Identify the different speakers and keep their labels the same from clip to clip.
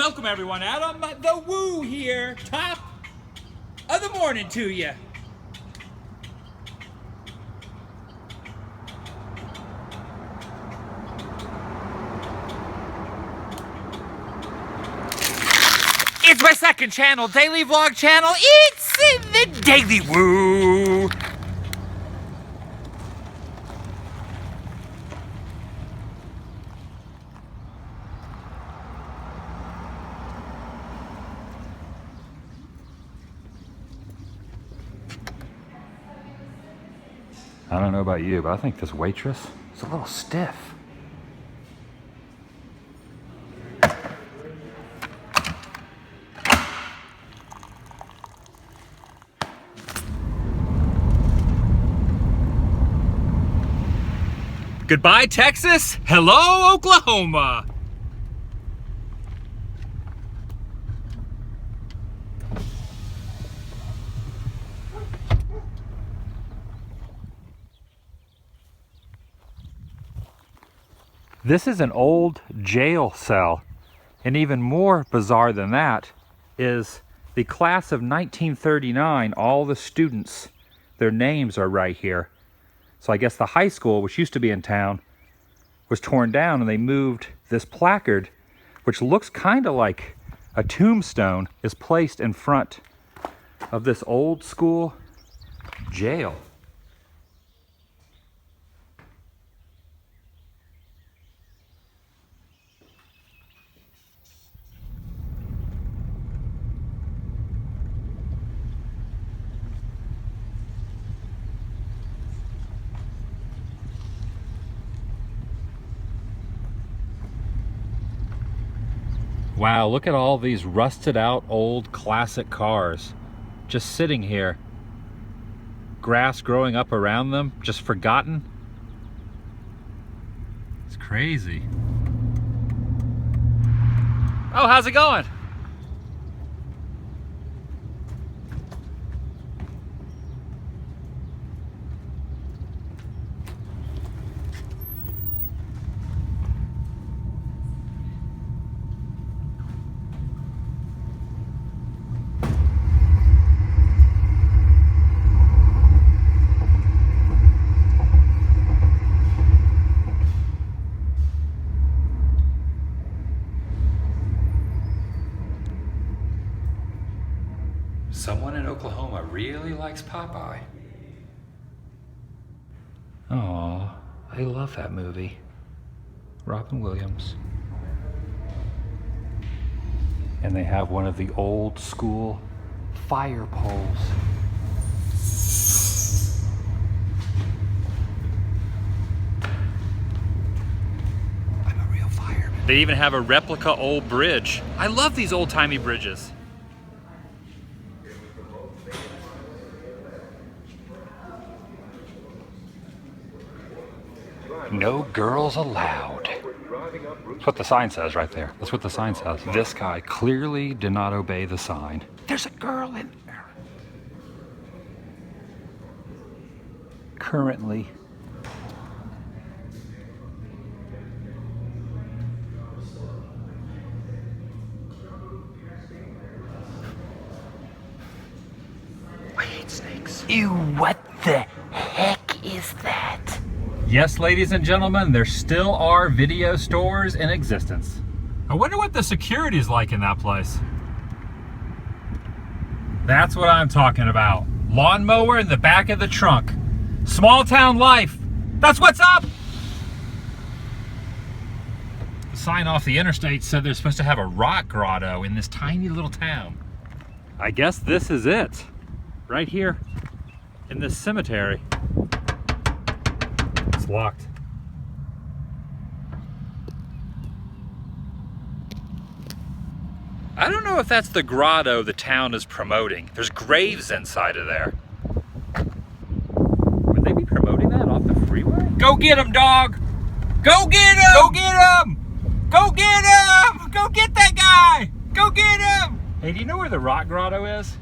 Speaker 1: Welcome everyone out on the Woo here. Top of the morning to you. It's my second channel, daily vlog channel. It's the TheDailyWoo.
Speaker 2: I don't know about you, but I think this waitress is a little stiff.
Speaker 1: Goodbye, Texas. Hello, Oklahoma.
Speaker 2: This is an old jail cell, and even more bizarre than that is the class of 1939. All the students, their names are right here. So I guess the high school, which used to be in town, was torn down, and they moved this placard, which looks kind of like a tombstone, is placed in front of this old school jail. Wow, look at all these rusted out old classic cars just sitting here. Grass growing up around them, just forgotten. It's crazy. Oh, how's it going? Someone in Oklahoma really likes Popeye. Oh, I love that movie. Robin Williams. And they have one of the old school fire poles. I'm a real fireman. They even have a replica old bridge. I love these old-timey bridges. No girls allowed. That's what the sign says right there. That's what the sign says. This guy clearly did not obey the sign. There's a girl in there. Currently. I hate snakes. Ew, what the heck is that? Yes, ladies and gentlemen, there still are video stores in existence. I wonder what the security is like in that place. That's what I'm talking about. Lawnmower in the back of the trunk. Small town life. That's what's up! The sign off the interstate said they're supposed to have a rock grotto in this tiny little town. I guess this is it. Right here in this cemetery. It's locked. I don't know if that's the grotto the town is promoting. There's graves inside of there. Would they be promoting that off the freeway? Go get him, dog! Go get him! Go get him! Go get him! Go get that guy! Go get him! Hey, do you know where the rock grotto is?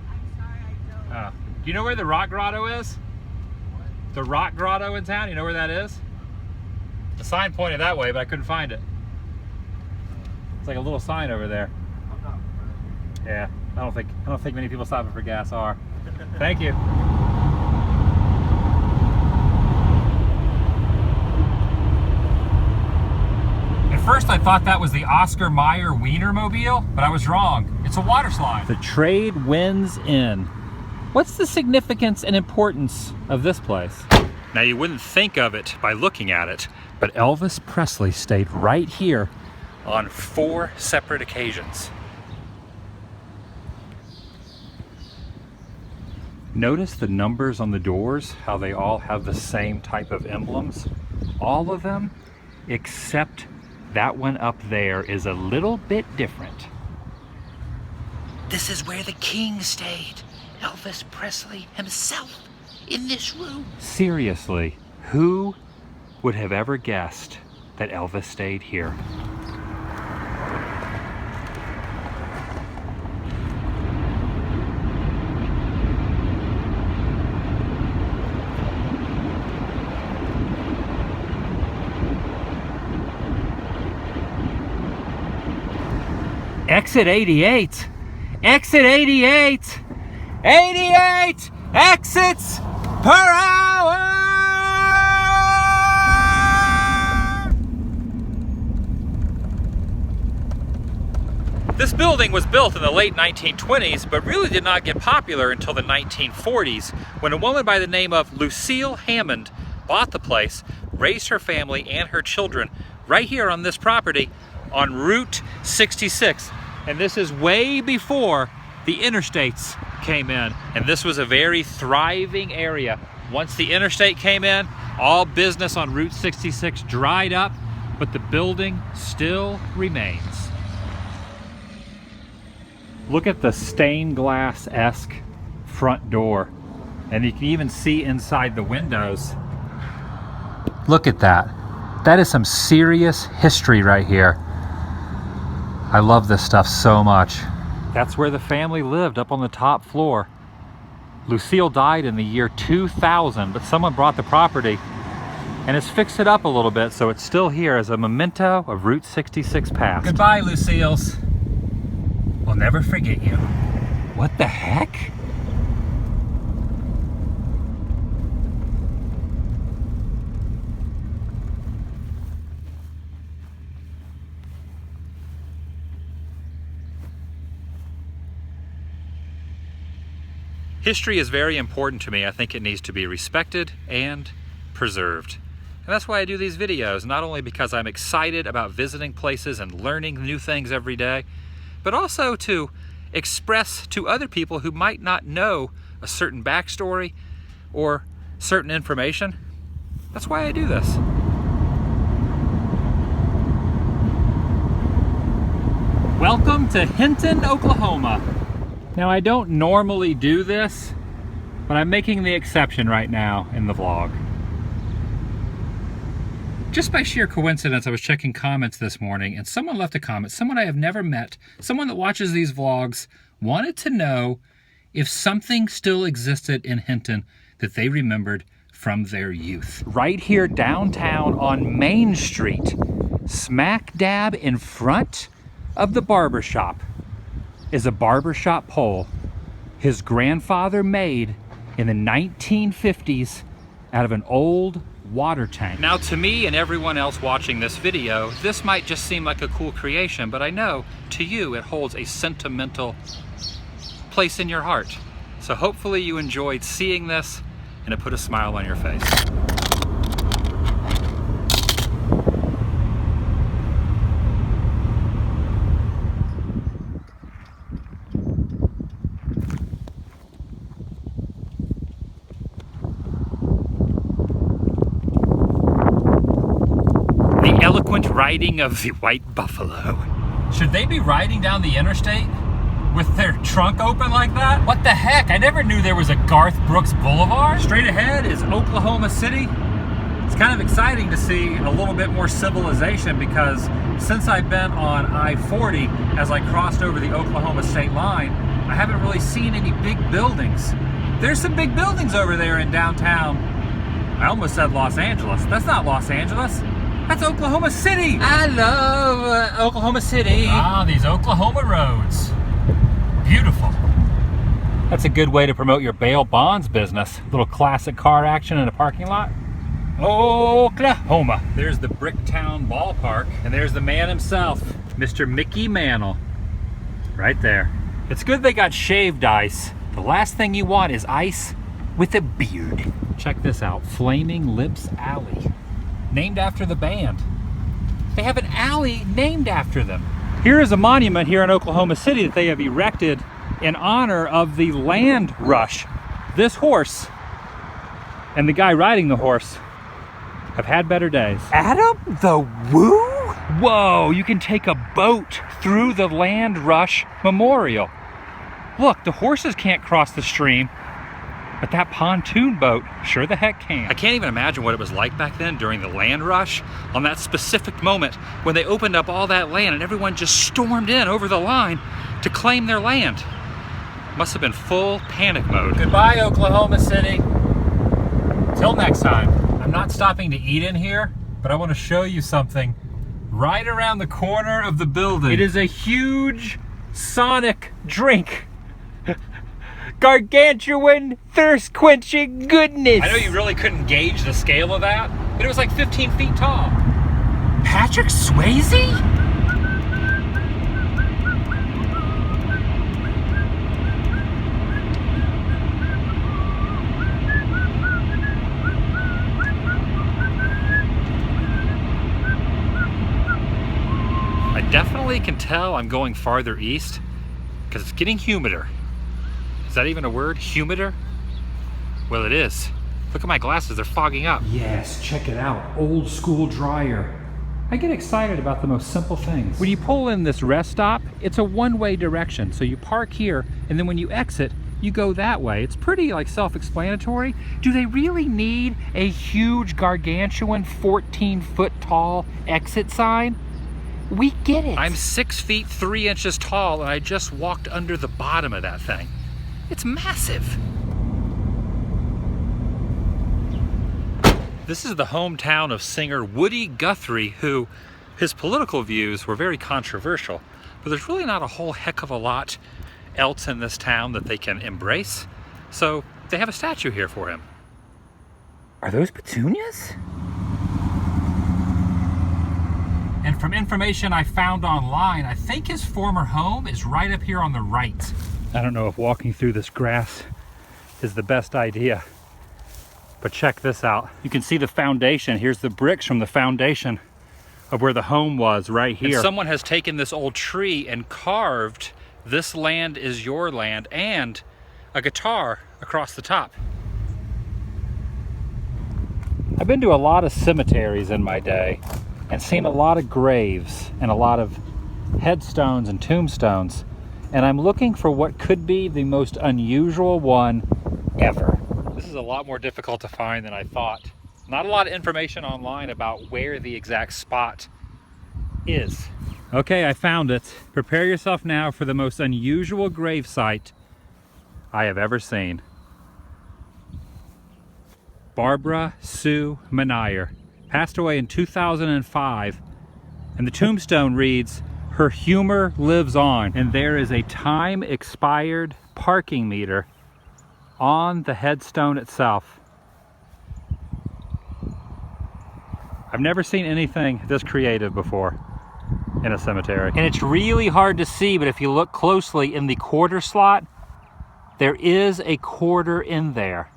Speaker 3: I'm sorry, I don't.
Speaker 2: Do you know where the rock grotto is? The rock grotto in town, you know where that is? The sign pointed that way, but I couldn't find it. It's like a little sign over there. Yeah, I don't think many people stopping for gas are. Thank you. At first I thought that was the Oscar Mayer Wienermobile, but I was wrong. It's a water slide. The Trade Winds Inn. What's the significance and importance of this place? Now you wouldn't think of it by looking at it, but Elvis Presley stayed right here on 4 separate occasions. Notice the numbers on the doors, how they all have the same type of emblems. All of them, except that one up there is a little bit different.
Speaker 1: This is where the king stayed. Elvis Presley himself in this room.
Speaker 2: Seriously, who would have ever guessed that Elvis stayed here? Exit 88. Exit 88. 88 exits per hour. This building was built in the late 1920s, but really did not get popular until the 1940s, when a woman by the name of Lucille Hammond bought the place, raised her family and her children right here on this property on Route 66. And this is way before the interstates came in. And this was a very thriving area. Once the interstate came in, all business on Route 66 dried up, but the building still remains. Look at the stained glass-esque front door. And you can even see inside the windows. Look at that. That is some serious history right here. I love this stuff so much. That's where the family lived, up on the top floor. Lucille died in the year 2000, but someone bought the property and has fixed it up a little bit, so it's still here as a memento of Route 66 past. Goodbye, Lucille's. We'll never forget you. What the heck? History is very important to me. I think it needs to be respected and preserved. And that's why I do these videos, not only because I'm excited about visiting places and learning new things every day, but also to express to other people who might not know a certain backstory or certain information. That's why I do this. Welcome to Hinton, Oklahoma. Now, I don't normally do this, but I'm making the exception right now in the vlog. Just by sheer coincidence, I was checking comments this morning and someone left a comment, someone I have never met, someone that watches these vlogs, wanted to know if something still existed in Hinton that they remembered from their youth. Right here downtown on Main Street, smack dab in front of the barber shop, is a barbershop pole his grandfather made in the 1950s out of an old water tank. Now, to me and everyone else watching this video, this might just seem like a cool creation, but I know to you it holds a sentimental place in your heart. So hopefully you enjoyed seeing this and it put a smile on your face. Eloquent riding of the white buffalo. Should they be riding down the interstate with their trunk open like that? What the heck? I never knew there was a Garth Brooks Boulevard. Straight ahead is Oklahoma City. It's kind of exciting to see a little bit more civilization, because since I've been on I-40 as I crossed over the Oklahoma state line, I haven't really seen any big buildings. There's some big buildings over there in downtown. I almost said Los Angeles. That's not Los Angeles. That's Oklahoma City.
Speaker 1: I love Oklahoma City.
Speaker 2: Ah, these Oklahoma roads. Beautiful. That's a good way to promote your bail bonds business. A little classic car action in a parking lot. Oklahoma. There's the Bricktown Ballpark, and there's the man himself, Mr. Mickey Mantle. Right there. It's good they got shaved ice. The last thing you want is ice with a beard. Check this out, Flaming Lips Alley. Named after the band. They have an alley named after them. Here is a monument here in Oklahoma City that they have erected in honor of the land rush. This horse and the guy riding the horse have had better days.
Speaker 1: Adam the Woo?
Speaker 2: Whoa, you can take a boat through the land rush memorial. Look, the horses can't cross the stream, but that pontoon boat sure the heck can. I can't even imagine what it was like back then during the land rush, on that specific moment when they opened up all that land and everyone just stormed in over the line to claim their land. Must have been full panic mode. Goodbye, Oklahoma City. Till next time. I'm not stopping to eat in here, but I want to show you something right around the corner of the building. It is a huge Sonic drink. Gargantuan, thirst-quenching goodness. I know you really couldn't gauge the scale of that, but it was like 15 feet tall.
Speaker 1: Patrick Swayze?
Speaker 2: I definitely can tell I'm going farther east because it's getting humider. Is that even a word? Humider? Well, it is. Look at my glasses, they're fogging up. Yes, check it out. Old school dryer. I get excited about the most simple things. When you pull in this rest stop, it's a one-way direction. So you park here, and then when you exit, you go that way. It's pretty like self-explanatory. Do they really need a huge gargantuan 14-foot tall exit sign? We get it. I'm 6 feet 3 inches tall, and I just walked under the bottom of that thing. It's massive. This is the hometown of singer Woody Guthrie, who his political views were very controversial, but there's really not a whole heck of a lot else in this town that they can embrace. So they have a statue here for him.
Speaker 1: Are those petunias?
Speaker 2: And from information I found online, I think his former home is right up here on the right. I don't know if walking through this grass is the best idea, but check this out. You can see the foundation. Here's the bricks from the foundation of where the home was right here. And someone has taken this old tree and carved "This land is your land" and a guitar across the top. I've been to a lot of cemeteries in my day and seen a lot of graves and a lot of headstones and tombstones, and I'm looking for what could be the most unusual one ever. This is a lot more difficult to find than I thought. Not a lot of information online about where the exact spot is. Okay, I found it. Prepare yourself now for the most unusual grave site I have ever seen. Barbara Sue Manayer passed away in 2005, and the tombstone reads, "Her humor lives on," and there is a time-expired parking meter on the headstone itself. I've never seen anything this creative before in a cemetery. And it's really hard to see, but if you look closely in the quarter slot, there is a quarter in there.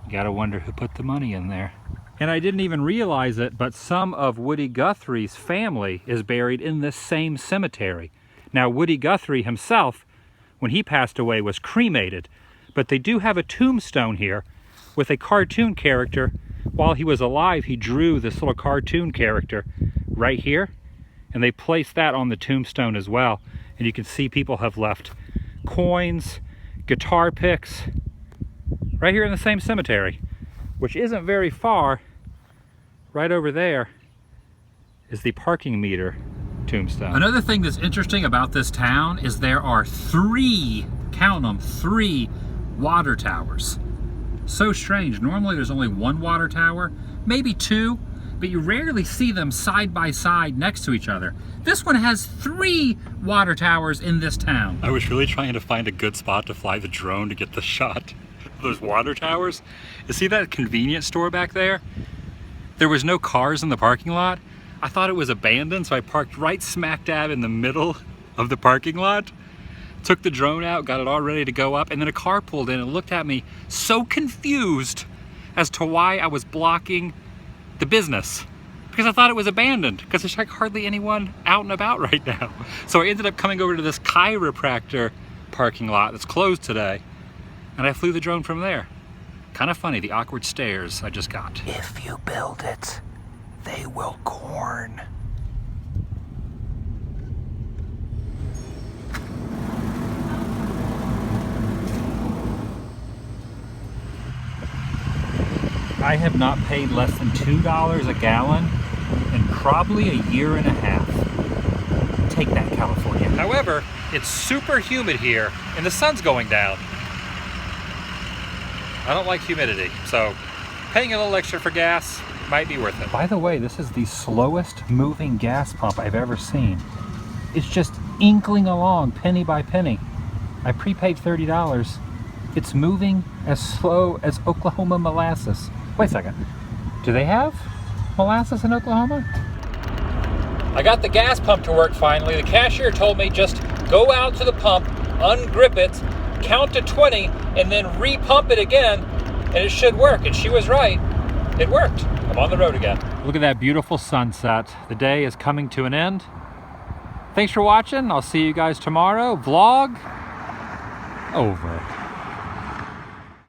Speaker 2: You gotta wonder who put the money in there. And I didn't even realize it, but some of Woody Guthrie's family is buried in this same cemetery. Now, Woody Guthrie himself, when he passed away, was cremated, but they do have a tombstone here with a cartoon character. While he was alive, he drew this little cartoon character right here, and they placed that on the tombstone as well. And you can see people have left coins, guitar picks, right here in the same cemetery, which isn't very far. Right over there is the parking meter tombstone. Another thing that's interesting about this town is there are 3, count them, 3 water towers. So strange. Normally there's only 1 water tower, maybe 2, but you rarely see them side by side next to each other. This one has 3 water towers in this town. I was really trying to find a good spot to fly the drone to get the shot of those water towers. You see that convenience store back there? There was no cars in the parking lot. I thought it was abandoned, so I parked right smack dab in the middle of the parking lot. Took the drone out, got it all ready to go up, and then a car pulled in and looked at me so confused as to why I was blocking the business. Because I thought it was abandoned, because there's like hardly anyone out and about right now. So I ended up coming over to this chiropractor parking lot that's closed today, and I flew the drone from there. Kind of funny, the awkward stares I just got.
Speaker 1: If you build it, they will corn.
Speaker 2: I have not paid less than $2 a gallon in probably a year and a half. Take that, California. However, it's super humid here and the sun's going down. I don't like humidity, so paying a little extra for gas might be worth it. By the way, this is the slowest moving gas pump I've ever seen. It's just inkling along penny by penny. I prepaid $30. It's moving as slow as Oklahoma molasses. Wait a second, do they have molasses in Oklahoma? I got the gas pump to work finally. The cashier told me just go out to the pump, ungrip it, count to 20, and then re-pump it again, and it should work. And she was right, it worked. I'm on the road again. Look at that beautiful sunset. The day is coming to an end. Thanks for watching. I'll see you guys tomorrow. Vlog over.